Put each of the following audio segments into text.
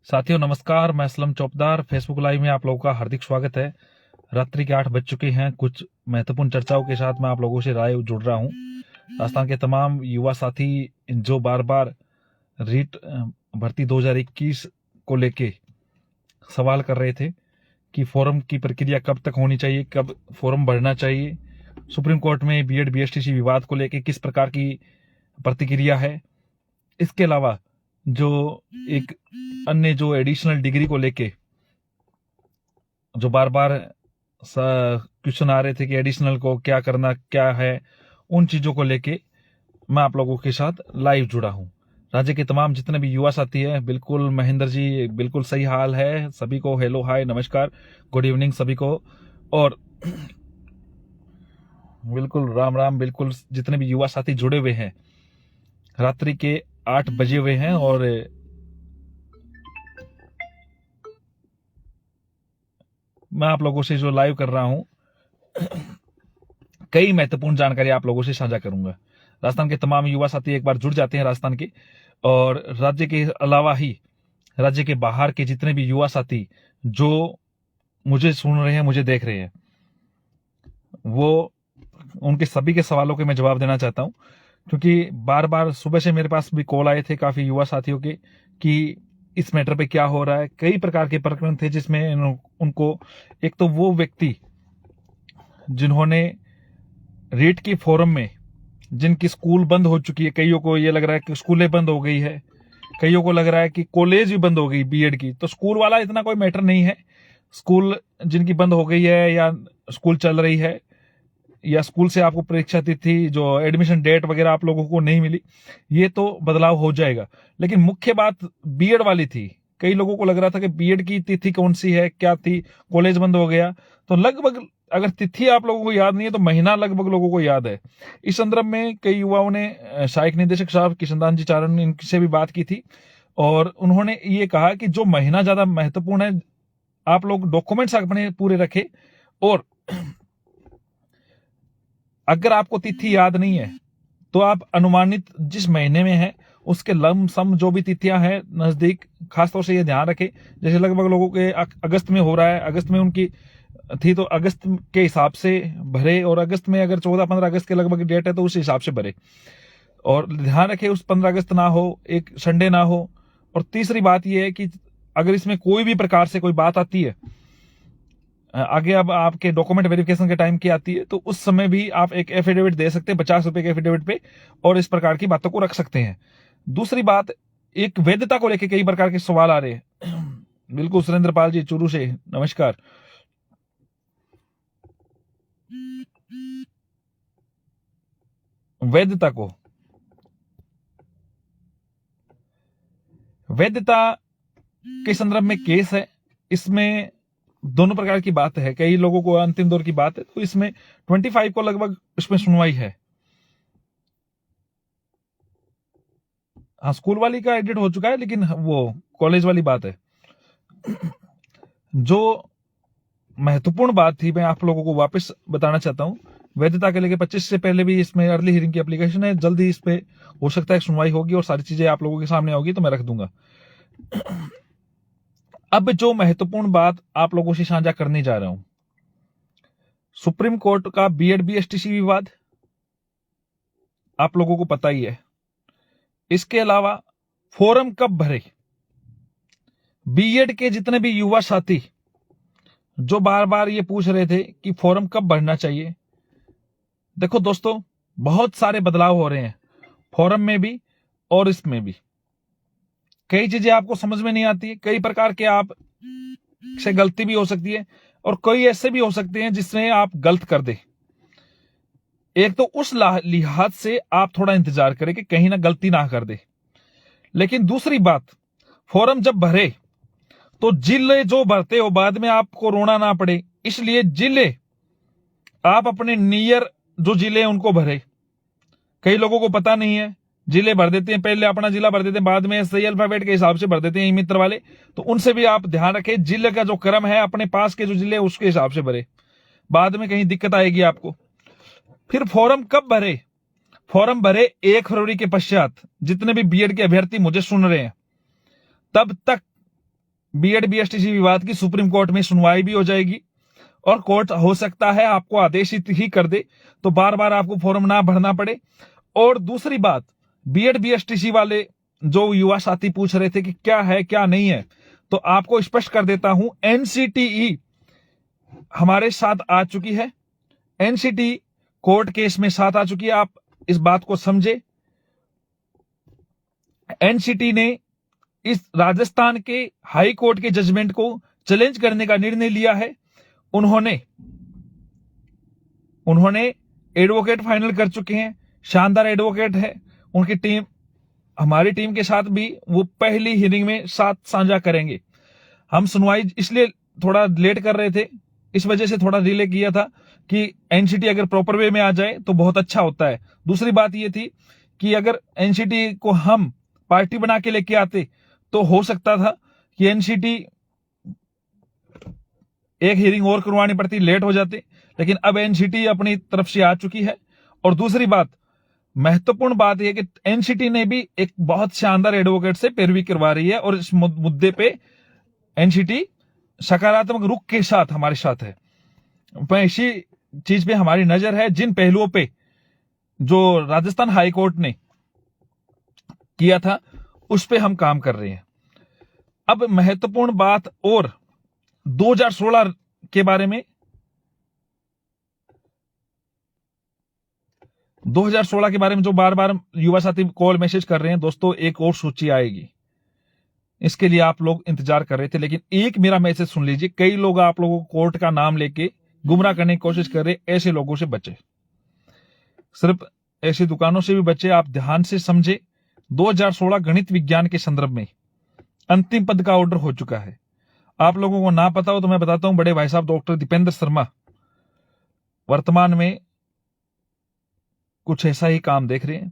साथियों नमस्कार, मैं असलम चौपदार। फेसबुक लाइव में आप लोगों का हार्दिक स्वागत है। रात्रि के 8 बज चुके हैं। कुछ महत्वपूर्ण चर्चाओं के साथ मैं आप लोगों से राय जुड़ रहा हूं। राजस्थान के तमाम युवा साथी जो बार बार रीट भर्ती 2021 को लेके सवाल कर रहे थे कि फोरम की प्रक्रिया कब तक होनी चाहिए, कब फोरम भरना चाहिए, सुप्रीम कोर्ट में बीएड बीएसटीसी विवाद को लेके किस प्रकार की प्रतिक्रिया है, इसके अलावा जो एक अन्य जो एडिशनल डिग्री को लेके जो बार बार क्वेश्चन आ रहे थे कि एडिशनल को क्या करना क्या है, उन चीजों को लेके मैं आप लोगों के साथ लाइव जुड़ा हूं। राज्य के तमाम जितने भी युवा साथी हैं, बिल्कुल महेंद्र जी बिल्कुल सही हाल है। सभी को हेलो हाय नमस्कार गुड इवनिंग सभी को। और बिल्कुल राम राम। बिल्कुल जितने भी युवा साथी जुड़े हुए हैं, रात्रि के 8 बजे हुए हैं और मैं आप लोगों से जो लाइव कर रहा हूं कई महत्वपूर्ण जानकारी आप लोगों से साझा करूंगा। राजस्थान के तमाम युवा साथी एक बार जुड़ जाते हैं राजस्थान के, और राज्य के अलावा ही राज्य के बाहर के जितने भी युवा साथी जो मुझे सुन रहे हैं, मुझे देख रहे हैं, वो उनके सभी के सवालों के मैं जवाब देना चाहता हूं। क्योंकि बार बार सुबह से मेरे पास भी कॉल आए थे काफी युवा साथियों के कि इस मैटर पे क्या हो रहा है। कई प्रकार के प्रकरण थे जिसमें उनको, एक तो वो व्यक्ति जिन्होंने रीट की फोरम में, जिनकी स्कूल बंद हो चुकी है, कईयों को ये लग रहा है कि स्कूलें बंद हो गई है, कईयों को लग रहा है कि कॉलेज भी बंद हो गई बीएड की। तो स्कूल वाला इतना कोई मैटर नहीं है। स्कूल जिनकी बंद हो गई है या स्कूल चल रही है या स्कूल से आपको परीक्षा तिथि जो एडमिशन डेट वगैरह आप लोगों को नहीं मिली, ये तो बदलाव हो जाएगा। लेकिन मुख्य बात बीएड वाली थी। कई लोगों को लग रहा था कि बीएड की तिथि कौन सी है, क्या थी, कॉलेज बंद हो गया। तो लगभग, अगर तिथि आप लोगों को याद नहीं है तो महीना लगभग लोगों को याद है। इस संदर्भ में कई युवाओं ने सहायक निदेशक साहब किशनदान जी चारण इनसे भी बात की थी और उन्होंने ये कहा कि जो महीना ज्यादा महत्वपूर्ण है, आप लोग डॉक्यूमेंट्स अपने पूरे रखे, और अगर आपको तिथि याद नहीं है तो आप अनुमानित जिस महीने में है उसके लमसम जो भी तिथियां हैं नजदीक, खासतौर से ये ध्यान रखें। जैसे लगभग लोगों के अगस्त में हो रहा है, अगस्त में उनकी थी तो अगस्त के हिसाब से भरे, और अगस्त में अगर 14-15 अगस्त के लगभग डेट है तो उस हिसाब से भरे। और ध्यान रखें उस 15 अगस्त ना हो, एक संडे ना हो। और तीसरी बात यह है कि अगर इसमें कोई भी प्रकार से कोई बात आती है आगे, अब आपके डॉक्यूमेंट वेरिफिकेशन के टाइम की आती है, तो उस समय भी आप एक एफिडेविट दे सकते हैं 50 रुपए के एफिडेविट पे, और इस प्रकार की बातों को रख सकते हैं। दूसरी बात, एक वैधता को लेकर कई प्रकार के सवाल आ रहे हैं। बिल्कुल सुरेंद्र पाल जी चूरू से नमस्कार। वैधता के संदर्भ में केस है, इसमें दोनों प्रकार की बात है। कई लोगों को अंतिम दौर की बात है, तो इसमें 25 को लगभग इसमें सुनवाई है। हाँ, स्कूल वाली का एडिट हो चुका है, लेकिन वो कॉलेज वाली बात है। जो महत्वपूर्ण बात थी मैं आप लोगों को वापस बताना चाहता हूं। वैधता के लेके 25 से पहले भी इसमें अर्ली हियरिंग की एप्लीकेशन है। जल्दी इस पे हो सकता है सुनवाई होगी और सारी चीजें आप लोगों के सामने होगी, तो मैं रख दूंगा। अब जो महत्वपूर्ण बात आप लोगों से साझा करने जा रहा हूं, सुप्रीम कोर्ट का बीएड बीएसटीसी विवाद आप लोगों को पता ही है। इसके अलावा फोरम कब भरे, बीएड के जितने भी युवा साथी जो बार बार ये पूछ रहे थे कि फोरम कब भरना चाहिए। देखो दोस्तों, बहुत सारे बदलाव हो रहे हैं फोरम में भी और इसमें भी। कई चीजें आपको समझ में नहीं आती है, कई प्रकार के आप से गलती भी हो सकती है, और कई ऐसे भी हो सकते हैं जिसमें आप गलत कर दे। एक तो उस लिहाज से आप थोड़ा इंतजार करें कि कहीं ना गलती ना कर दे। लेकिन दूसरी बात, फॉर्म जब भरे तो जिले जो भरते हो बाद में आपको रोना ना पड़े, इसलिए जिले आप अपने नियर जो जिले हैं उनको भरे। कई लोगों को पता नहीं है, जिले भर देते हैं, पहले अपना जिला भर देते हैं, बाद में सही अल्फाबेट के हिसाब से भर देते हैं मित्र वाले। तो उनसे भी आप ध्यान रखें, जिले का जो क्रम है अपने पास के जो जिले उसके हिसाब से भरे, बाद में कहीं दिक्कत आएगी आपको। फिर फॉर्म कब भरे, फॉर्म भरे 1 फरवरी के पश्चात। जितने भी बीएड के अभ्यर्थी मुझे सुन रहे हैं, तब तक बीएड बीएसटीसी विवाद की सुप्रीम कोर्ट में सुनवाई भी हो जाएगी और कोर्ट हो सकता है आपको आदेशित ही कर दे, तो बार बार आपको फॉर्म ना भरना पड़े। और दूसरी बात, बीएड बीएसटीसी वाले जो युवा साथी पूछ रहे थे कि क्या है क्या नहीं है, तो आपको स्पष्ट कर देता हूं, एनसीटीई हमारे साथ आ चुकी है, एनसीटी कोर्ट केस में साथ आ चुकी है। आप इस बात को समझे, एनसीटी ने इस राजस्थान के हाई कोर्ट के जजमेंट को चैलेंज करने का निर्णय लिया है। उन्होंने एडवोकेट फाइनल कर चुके हैं, शानदार एडवोकेट है उनकी टीम। हमारी टीम के साथ भी वो पहली हियरिंग में साथ साझा करेंगे। हम सुनवाई इसलिए थोड़ा लेट कर रहे थे, इस वजह से थोड़ा डिले किया था कि एनसीटी अगर प्रॉपर वे में आ जाए तो बहुत अच्छा होता है। दूसरी बात ये थी कि अगर एनसीटी को हम पार्टी बना के लेके आते तो हो सकता था कि एनसीटी एक हियरिंग और करवानी पड़ती, लेट हो जाते, लेकिन अब एनसीटी अपनी तरफ से आ चुकी है। और दूसरी बात, महत्वपूर्ण बात यह कि एनसीटी ने भी एक बहुत शानदार एडवोकेट से पैरवी करवा रही है और इस मुद्दे पे एनसीटी सकारात्मक रुख के साथ हमारे साथ है। इसी चीज पे हमारी नजर है, जिन पहलुओं पे जो राजस्थान हाईकोर्ट ने किया था उस पे हम काम कर रहे हैं। अब महत्वपूर्ण बात और 2016 के बारे में, 2016 के बारे में जो बार बार युवा साथी कॉल मैसेज कर रहे हैं, दोस्तों एक और सूची आएगी, इसके लिए आप लोग इंतजार कर रहे थे। लेकिन एक मेरा मैसेज सुन लीजिए, कई लोग आप लोगों को कोर्ट का नाम लेके गुमराह करने की कोशिश कर रहे, ऐसे लोगों से बचे, सिर्फ ऐसी दुकानों से भी बचे। आप ध्यान से समझे, 2016 गणित विज्ञान के संदर्भ में अंतिम पद का ऑर्डर हो चुका है। आप लोगों को ना पता हो तो मैं बताता हूं, बड़े भाई साहब डॉक्टर दीपेंद्र शर्मा वर्तमान में कुछ ऐसा ही काम देख रहे हैं।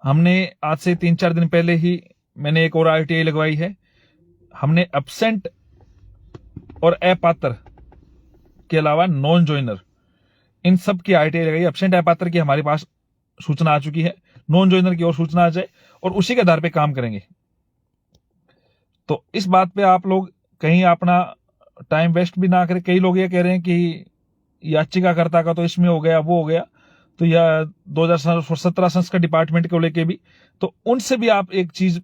हमने आज से 3-4 दिन पहले ही मैंने एक और आरटीआई लगवाई है। हमने एब्सेंट और अपात्र के अलावा नॉन ज्वाइनर, इन सब की आरटीआई लगाई। एब्सेंट अपात्र की हमारे पास सूचना आ चुकी है, नॉन ज्वाइनर की और सूचना आ जाए और उसी के आधार पे काम करेंगे। तो इस बात पे आप लोग कहीं अपना टाइम वेस्ट भी ना करें। कई लोग ये कह रहे हैं कि याचिकाकर्ता का तो इसमें हो गया, वो हो गया, तो यह 2017 संस्कृत डिपार्टमेंट को लेके भी, तो उनसे भी आप एक चीज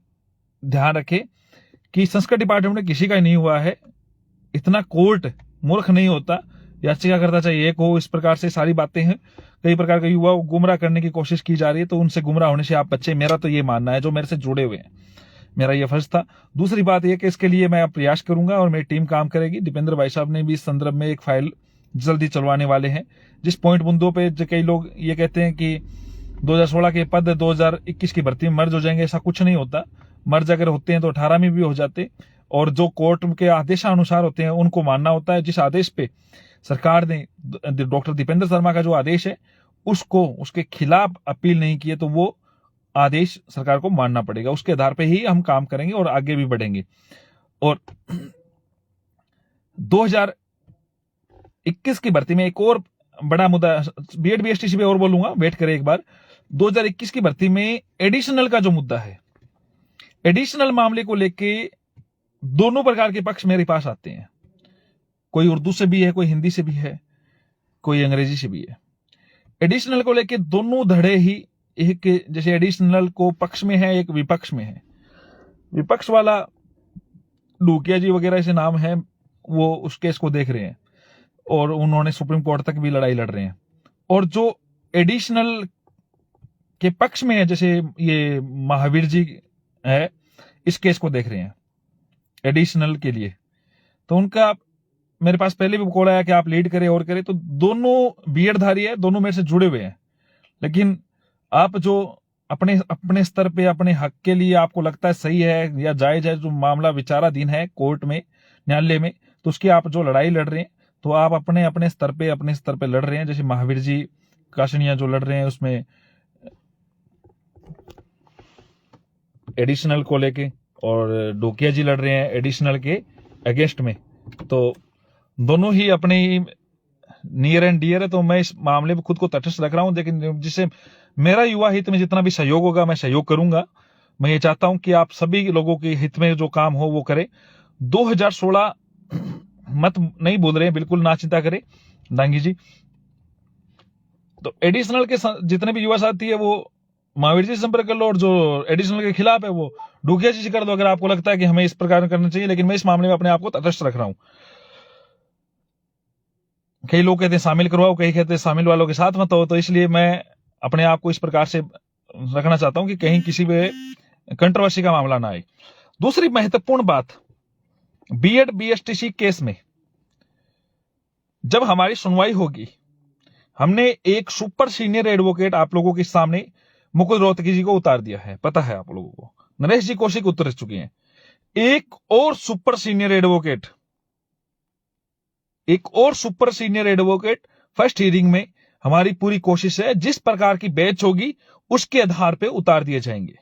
ध्यान रखें कि संस्कृत डिपार्टमेंट में किसी का ही नहीं हुआ है। इतना कोर्ट मूर्ख नहीं होता, याचिकाकर्ता चाहिए एक हो। इस प्रकार से सारी बातें हैं, कई प्रकार के युवा गुमराह करने की कोशिश की जा रही है, तो उनसे गुमराह होने से आप बच्चे। मेरा तो ये मानना है, जो मेरे से जुड़े हुए हैं, मेरा ये फर्ज था। दूसरी बात यह कि इसके लिए मैं प्रयास करूंगा और मेरी टीम काम करेगी। दीपेंद्र भाई साहब ने भी इस संदर्भ में एक फाइल जल्दी चलवाने वाले हैं। जिस पॉइंट मुद्दों पे कई लोग ये कहते हैं कि 2016 के पद 2021 की भर्ती में मर्ज हो जाएंगे, ऐसा कुछ नहीं होता। मर्ज अगर होते हैं तो 18 में भी हो जाते, और जो कोर्ट के आदेशानुसार होते हैं उनको मानना होता है। जिस आदेश पे सरकार ने, डॉक्टर दीपेंद्र शर्मा का जो आदेश है, उसको, उसके खिलाफ अपील नहीं किए तो वो आदेश सरकार को मानना पड़ेगा। उसके आधार पे ही हम काम करेंगे और आगे भी बढ़ेंगे। और 2021 की भर्ती में एक और बड़ा मुद्दा, बीएड बीएसटीसी पे और बोलूंगा, वेट करें एक बार। 2021 की भर्ती में एडिशनल का जो मुद्दा है, एडिशनल मामले को लेके दोनों प्रकार के पक्ष मेरे पास आते हैं। कोई उर्दू से भी है, कोई हिंदी से भी है, कोई अंग्रेजी से भी है। एडिशनल को लेके दोनों धड़े ही, एक जैसे एडिशनल को पक्ष में है, एक विपक्ष में है। विपक्ष वाला डूकिया जी वगैरह ऐसे नाम है, वो उस केस को देख रहे हैं और उन्होंने सुप्रीम कोर्ट तक भी लड़ाई लड़ रहे हैं। और जो एडिशनल के पक्ष में है, जैसे ये महावीर जी है, इस केस को देख रहे हैं एडिशनल के लिए। तो उनका मेरे पास पहले भी कॉल आया कि आप लीड करें और करें। तो दोनों बीएड धारी है, दोनों मेरे से जुड़े हुए हैं। लेकिन आप जो अपने स्तर पे अपने हक के लिए आपको लगता है सही है या जायज है, जो मामला विचाराधीन है कोर्ट में, न्यायालय में, तो उसकी आप जो लड़ाई लड़ रहे हैं, तो आप अपने स्तर पे लड़ रहे हैं। जैसे महावीर जी काशनिया जो लड़ रहे हैं उसमें एडिशनल को लेके, और डोकिया जी लड़ रहे हैं एडिशनल के अगेंस्ट में। तो दोनों ही अपने नियर एंड डियर है। तो मैं इस मामले में खुद को तटस्थ रख रहा हूं, लेकिन जिससे मेरा युवा हित में जितना भी सहयोग होगा मैं सहयोग करूंगा। मैं ये चाहता हूं कि आप सभी लोगों के हित में जो काम हो वो करें। 2016 मत नहीं बोल रहे हैं, बिल्कुल ना चिंता करें डांगी जी। तो एडिशनल के जितने भी युवा साथी है वो महावीर जी से संपर्क कर लो, और जो एडिशनल के खिलाफ है वो डूकिया जी से कर दो, अगर आपको लगता है कि हमें इस प्रकार करना चाहिए। लेकिन मैं इस मामले में अपने आप को तटस्थ रख रहा हूं। कई लोग कहते हैं शामिल करवाओ, कई कहते हैं शामिल वालों के साथ मत हो, तो इसलिए मैं अपने आप को इस प्रकार से रखना चाहता हूं कि कहीं किसी भी कंट्रोवर्सी का मामला ना आए। दूसरी महत्वपूर्ण बात, बीएड बीएसटीसी केस में जब हमारी सुनवाई होगी, हमने एक सुपर सीनियर एडवोकेट आप लोगों के सामने मुकुल रोहतगी जी को उतार दिया है, पता है आप लोगों को। नरेश जी कौशिक उतर चुके हैं। एक और super senior advocate first hearing में हमारी पूरी कोशिश है, जिस प्रकार की बेंच होगी उसके आधार पे उतार दिए जाएंगे।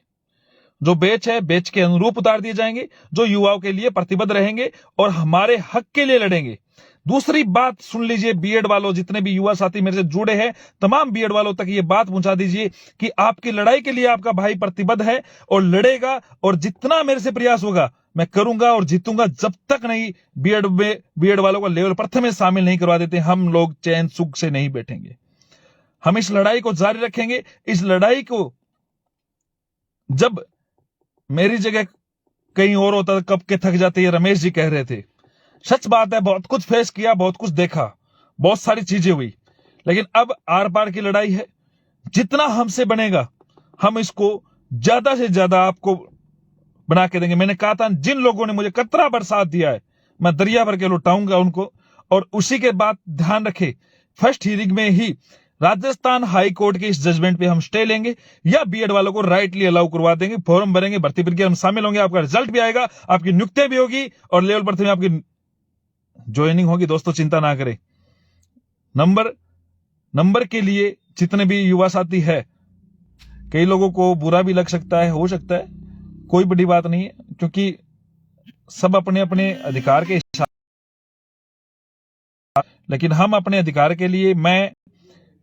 जो बेंच है बेंच के अनुरूप उतार दिए जाएंगे, जो युवाओं के लिए प्रतिबद्ध रहेंगे और हमारे हक के लिए लड़ेंगे। दूसरी बात सुन लीजिए, बीएड वालों, जितने भी युवा साथी मेरे से जुड़े हैं, तमाम बीएड वालों तक ये बात पहुंचा दीजिए कि आपकी लड़ाई के लिए आपका भाई प्रतिबद्ध है और लड़ेगा, और जितना मेरे से प्रयास होगा मैं करूंगा और जीतूंगा। जब तक नहीं बीएड वालों को लेवल प्रथम में शामिल नहीं करवा देते, हम लोग चैन सुख से नहीं बैठेंगे। हम इस लड़ाई को जारी रखेंगे। इस लड़ाई को जब मेरी जगह कहीं और होता कब के थक जाते, ये रमेश जी कह रहे थे। सच बात है, बहुत कुछ फेस किया, बहुत कुछ देखा, बहुत सारी चीजें हुई, लेकिन अब आर पार की लड़ाई है। जितना हमसे बनेगा हम इसको ज्यादा से ज्यादा आपको बना के देंगे। मैंने कहा था, जिन लोगों ने मुझे कतरा भर साथ दिया है मैं दरिया भर के लुटाऊंगा उनको। और उसी के बाद ध्यान रखे, फर्स्ट हियरिंग में ही राजस्थान हाई कोर्ट के इस जजमेंट पे हम स्टे लेंगे या बीएड वालों को राइटली अलाउ करवा देंगे। फॉर्म भरेंगे, भर्ती प्रक्रिया हम शामिल होंगे, आपका रिजल्ट भी आएगा, आपकी नियुक्तियां भी होगी और लेवल पर में आपकी ज्वाइनिंग होगी। दोस्तों चिंता ना करें। नंबर के लिए जितने भी युवा साथी है, कई लोगों को बुरा भी लग सकता है, हो सकता है, कोई बड़ी बात नहीं है, क्योंकि सब अपने अपने अधिकार के हिसाब, लेकिन हम अपने अधिकार के लिए, मैं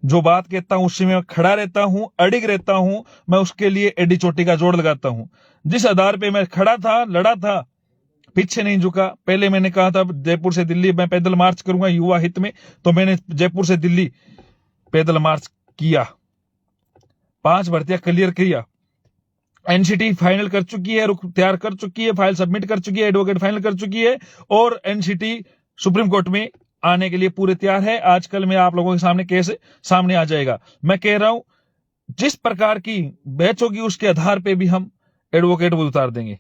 जो बात कहता हूं उससे मैं खड़ा रहता हूं, अडिग रहता हूं, मैं उसके लिए एडी चोटी का जोड़ लगाता हूं। जिस आधार पे मैं खड़ा था, लड़ा था, पीछे नहीं झुका। पहले मैंने कहा था जयपुर से दिल्ली मैं पैदल मार्च करूंगा युवा हित में, तो मैंने जयपुर से दिल्ली पैदल मार्च किया, 5 भर्तियां क्लियर किया, एनसीटी फाइनल कर चुकी है, रुख तैयार कर चुकी है, फाइल सबमिट कर चुकी है, एडवोकेट फाइनल कर चुकी है, और एनसीटी सुप्रीम कोर्ट में आने के लिए पूरे तैयार है। आजकल में आप लोगों के सामने केस सामने आ जाएगा। मैं कह रहा हूं, जिस प्रकार की बैच होगी उसके आधार पे भी हम एडवोकेट को उतार देंगे।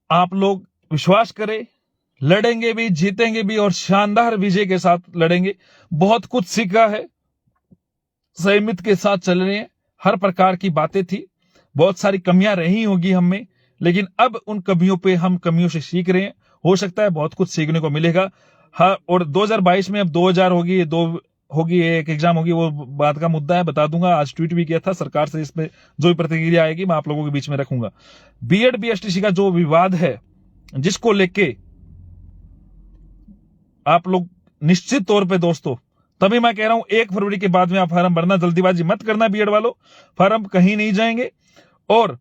आप लोग विश्वास करें, लड़ेंगे भी, जीतेंगे भी, और शानदार विजय के साथ लड़ेंगे। बहुत कुछ सीखा है, संयमित के साथ चल रहे हैं। हर प्रकार की बातें थी, बहुत सारी कमियां रही होगी हम में, लेकिन अब उन कमियों पे हम कमियों से सीख रहे हैं। हो सकता है बहुत कुछ सीखने को मिलेगा। हाँ, और 2022 में अब 2000 होगी, 2 होगी, एक एग्जाम होगी, वो बात का मुद्दा है, बता दूंगा। आज ट्वीट भी किया था सरकार से, इसमें जो भी प्रतिक्रिया आएगी मैं आप लोगों के बीच में रखूंगा। बीएड बीएसटीसी का जो विवाद है, जिसको लेके आप लोग निश्चित तौर पे, दोस्तों तभी मैं कह रहा हूं 1 फरवरी के बाद में आप फार्म भरना, जल्दीबाजी मत करना बीएड वालों, फार्म कहीं नहीं जाएंगे। और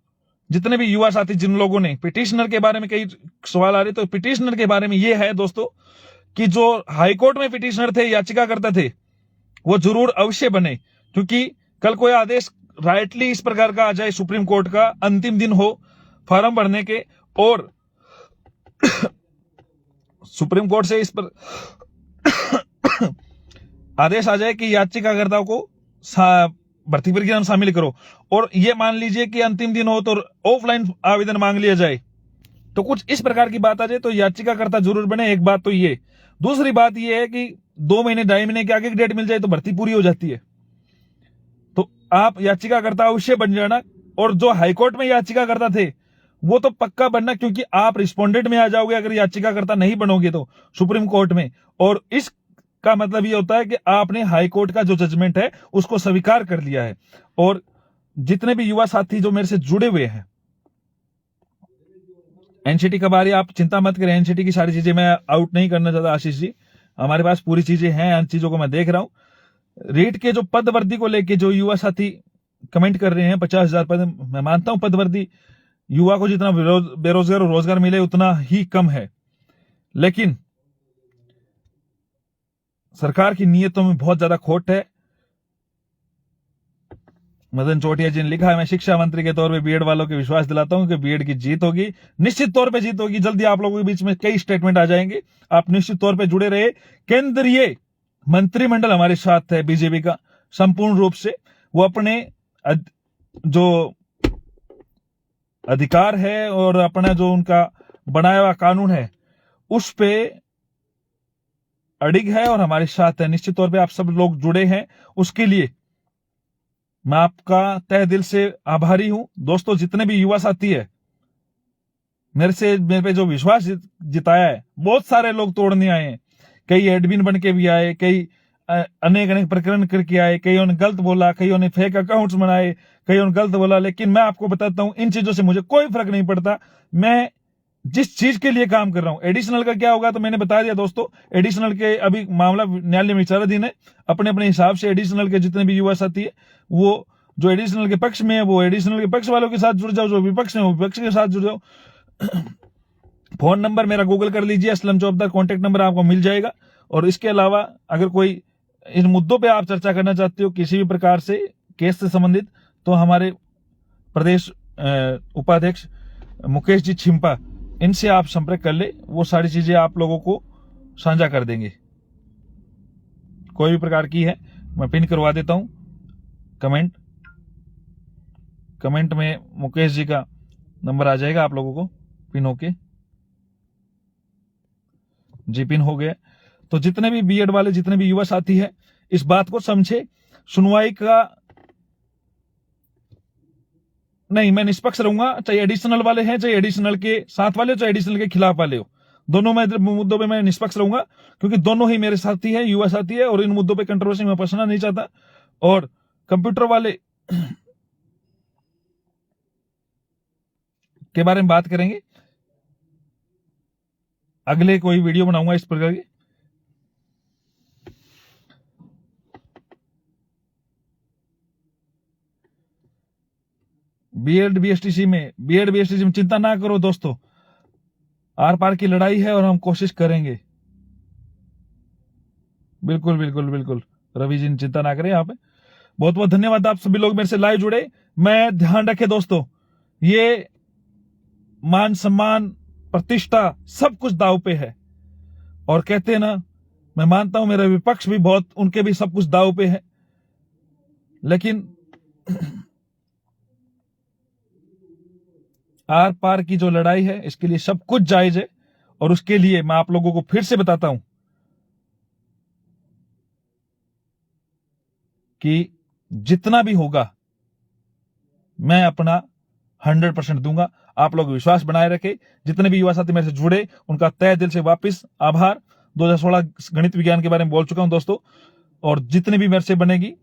जितने भी युवा साथी, जिन लोगों ने पिटिशनर के बारे में कई सवाल आ रहे, तो पिटिशनर के बारे में यह है दोस्तों कि जो हाईकोर्ट में पिटिशनर थे, याचिका करते थे, वो जरूर अवश्य बने, क्योंकि कल कोई आदेश राइटली इस प्रकार का आ जाए, सुप्रीम कोर्ट का अंतिम दिन हो फॉर्म भरने के, और सुप्रीम कोर्ट से इस पर आदेश आ जाए कि याचिकाकर्ताओं को भर्ती प्रक्रिया में शामिल करो, और ये मान लीजिए कि अंतिम दिन हो तो ऑफलाइन आवेदन मांग लिया जाए, तो कुछ इस प्रकार की बात आ जाए, तो याचिकाकर्ता जरूर बने। एक बात तो ये। दूसरी बात ये है कि 2 महीने 2.5 महीने के आगे की डेट मिल जाए तो भर्ती पूरी हो जाती है, तो आप याचिकाकर्ता अवश्य बन जाना। और जो हाईकोर्ट में याचिकाकर्ता थे वो तो पक्का बनना, क्योंकि आप रिस्पोंडेंट में आ जाओगे अगर याचिकाकर्ता नहीं बनोगे तो सुप्रीम कोर्ट में। और इसका मतलब ये होता है कि आपने हाईकोर्ट का जो जजमेंट है उसको स्वीकार कर लिया है। और जितने भी युवा साथी जो मेरे से जुड़े हुए हैं, एनसीटी के बारे आप चिंता मत करें, एनसीटी की सारी चीजें मैं आउट नहीं करना चाहता आशीष जी, हमारे पास पूरी चीजें हैं, इन चीजों को मैं देख रहा हूं। रीट के जो पद वर्दी को लेके जो युवा साथी कमेंट कर रहे हैं, 50,000 पद, मैं मानता हूं पद वर्दी युवा को जितना बेरोजगार और रोजगार मिले उतना ही कम है, लेकिन सरकार की नीयतों में बहुत ज्यादा खोट है। मदन चौटिया जी ने लिखा है, मैं शिक्षा मंत्री के तौर पे बीएड वालों को विश्वास दिलाता हूं कि बीएड की जीत होगी, निश्चित तौर पे जीत होगी। जल्दी आप लोगों के बीच में कई स्टेटमेंट आ जाएंगे, आप निश्चित तौर पे जुड़े रहे। केंद्रीय मंत्रिमंडल हमारे साथ है बीजेपी का संपूर्ण रूप से। वो अपने जो अधिकार है और अपना जो उनका बनाया हुआ कानून है उस पे अड़िग है और हमारे साथ है। निश्चित तौर पे आप सब लोग जुड़े हैं, उसके लिए मैं आपका तहे दिल से आभारी हूं। दोस्तों, जितने भी युवा साथी है, मेरे पे जो विश्वास जिताया है, बहुत सारे लोग तोड़ने आए हैं। कई एडमिन बन के भी आए, कई अनेक अनेक प्रकरण करके आए, कईयों ने गलत बोला, कईयों ने फेक अकाउंट्स बनाए, कईयों ने गलत बोला। लेकिन मैं आपको बताता हूं, इन चीजों से मुझे कोई फर्क नहीं पड़ता। मैं जिस चीज के लिए काम कर रहा हूं, एडिशनल का क्या होगा तो मैंने बता दिया दोस्तों। एडिशनल के अभी मामला न्यायालय में विचाराधीन है। अपने अपने हिसाब से एडिशनल के जितने भी युवा साथी है, वो जो एडिशनल के पक्ष में है वो एडिशनल के पक्ष वालों के साथ जुड़ जाओ, जो विपक्ष में वो विपक्ष के साथ जुड़ जाओ। फोन नंबर मेरा गूगल कर लीजिए, असलम चौबदार, कॉन्टेक्ट नंबर आपको मिल जाएगा। और इसके अलावा अगर कोई इन मुद्दों पे आप चर्चा करना चाहते हो किसी भी प्रकार से केस से संबंधित, तो हमारे प्रदेश उपाध्यक्ष मुकेश जी छिंपा, इनसे आप संपर्क कर ले, वो सारी चीजें आप लोगों को साझा कर देंगे। कोई भी प्रकार की है मैं पिन करवा देता हूं। कमेंट में मुकेश जी का नंबर आ जाएगा आप लोगों को पिन होके। जी, पिन हो गया। तो जितने भी बीएड वाले, जितने भी युवा साथी हैं, इस बात को समझे। सुनवाई का नहीं, मैं निष्पक्ष रहूंगा, चाहे एडिशनल वाले हैं, चाहे एडिशनल के साथ वाले हो, चाहे एडिशनल के खिलाफ वाले हो। दोनों में मुद्दों पे मैं निष्पक्ष रहूंगा, क्योंकि दोनों ही मेरे साथी हैं, युवा साथी है, और इन मुद्दों पे कंट्रोवर्सी में फंसना नहीं चाहता। और कंप्यूटर वाले के बारे में बात करेंगे, अगले कोई वीडियो बनाऊंगा इस प्रकार की। बीएड बीएसटीसी में चिंता ना करो दोस्तों, आर पार की लड़ाई है और हम कोशिश करेंगे। बिल्कुल बिल्कुल बिल्कुल, रवि जी चिंता ना करें। यहाँ पे बहुत बहुत धन्यवाद, आप सभी लोग मेरे से लाइव जुड़े। मैं ध्यान रखे दोस्तों, ये मान सम्मान प्रतिष्ठा सब कुछ दाव पे है। और कहते हैं ना, मैं मानता हूं मेरा विपक्ष भी बहुत, उनके भी सब कुछ दाव पे है, लेकिन आर पार की जो लड़ाई है इसके लिए सब कुछ जायज है। और उसके लिए मैं आप लोगों को फिर से बताता हूं कि जितना भी होगा मैं अपना 100% दूंगा। आप लोग विश्वास बनाए रखें। जितने भी युवा साथी मेरे से जुड़े उनका तहे दिल से वापस आभार। 2016 गणित विज्ञान के बारे में बोल चुका हूं दोस्तों, और जितने भी मेरे से बनेगी,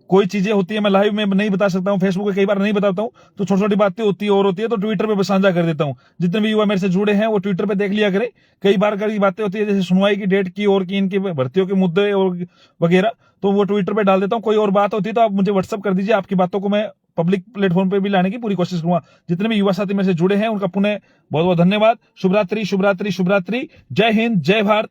कोई चीजें होती है मैं लाइव में नहीं बता सकता हूं, फेसबुक पे कई बार नहीं बताता हूं, तो छोटी छोटी बातें होती है और होती है तो ट्विटर पे साझा कर देता हूं। जितने भी युवा मेरे से जुड़े हैं वो ट्विटर पे देख लिया करें। कई बार कई बातें होती है, जैसे सुनवाई की डेट की और की इनकी भर्तियों के मुद्दे और वगैरह, तो वो ट्विटर पे डाल देता हूं। कोई और बात होती है तो आप मुझे व्हाट्सअप कर दीजिए, आपकी बातों को मैं पब्लिक प्लेटफॉर्म पे भी लाने की पूरी कोशिश करूंगा। जितने भी युवा साथी मेरे से जुड़े हैं उनका पुनः बहुत बहुत धन्यवाद। शुभरात्रि शुभरात्रि शुभरात्रि। जय हिंद, जय भारत।